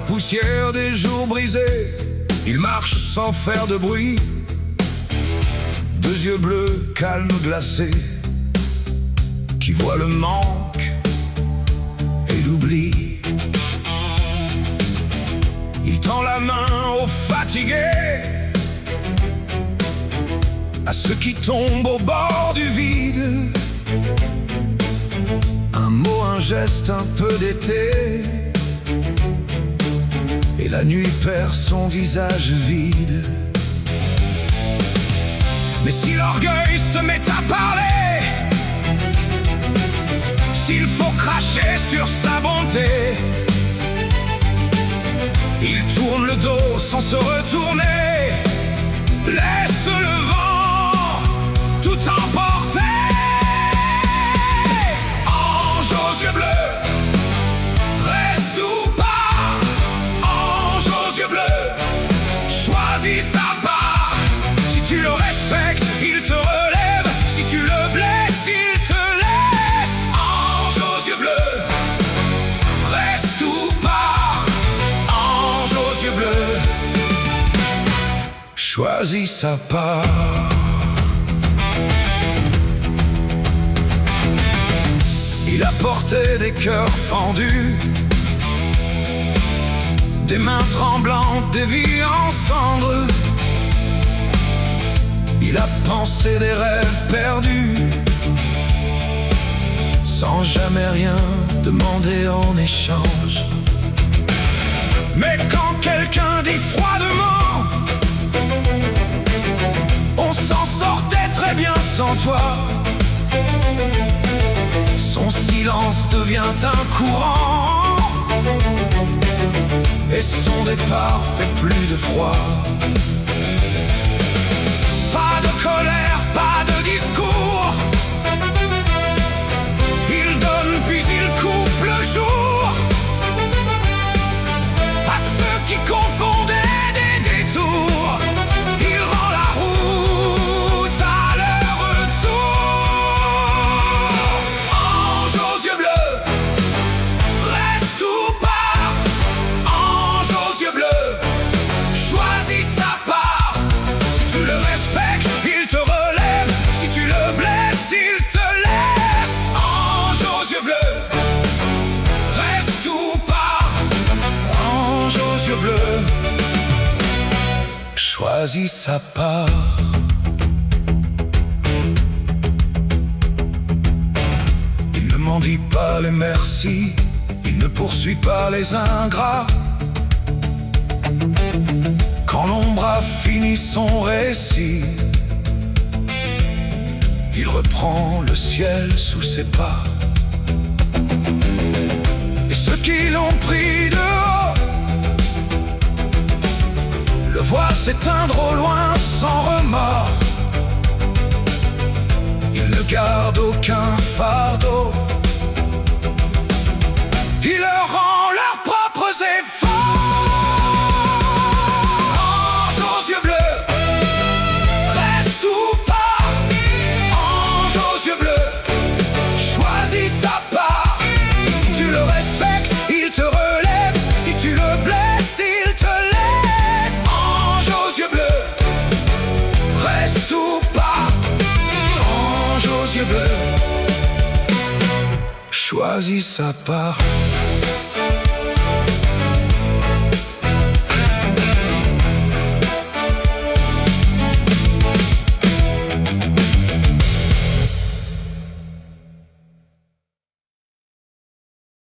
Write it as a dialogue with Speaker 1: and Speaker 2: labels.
Speaker 1: poussière des jours brisés, il marche sans faire de bruit. Deux yeux bleus, calmes, glacés, qui voient le manque et l'oubli. Il tend la main aux fatigués, à ceux qui tombent au bord du vide. Un mot, un geste, un peu d'été, et la nuit perd son visage vide. Mais si l'orgueil se met à parler, s'il faut cracher sur sa bonté, il tourne le dos sans se retourner, laisse le vent tout emporter. Ange aux yeux bleus, reste ou pas. Ange aux yeux bleus, choisis sa part. Si tu le respectes, il te relève. Si tu le blesses, il te laisse. Ange aux yeux bleus, reste ou pas. Ange aux yeux bleus, choisis sa part. Il a porté des cœurs fendus, des mains tremblantes, des vies en cendres. Il a pensé des rêves perdus, sans jamais rien demander en échange. Mais quand quelqu'un dit froidement, on s'en sortait très bien sans toi, son silence devient un courant, et son départ fait plus de froid. Pas de colère, pas de discours, il donne puis il coupe le jour à ceux qui confondaient des détours. Il rend la route à leur retour. Ange aux yeux bleus, reste ou pas. Ange aux yeux bleus, choisis sa part. Si tu le respectes, il te relève. Si tu le blesses, il te laisse. Ange aux yeux bleus, reste ou pas. Ange aux yeux bleus, choisis sa part. Il ne mendie pas les merci, il ne poursuit pas les ingrats. Quand l'ombre a fini son récit, il reprend le ciel sous ses pas. Et ceux qui l'ont pris de haut le voient s'éteindre au loin sans remords. Il ne garde aucun fardeau, il leur rend leurs propres efforts. Ange aux yeux bleus, reste ou pas. Ange aux yeux bleus, choisis sa part. Si tu le respectes, il te relève. Si tu le blesses, il te laisse. Ange aux yeux bleus, reste ou pas. Ange aux yeux bleus, choisis sa part.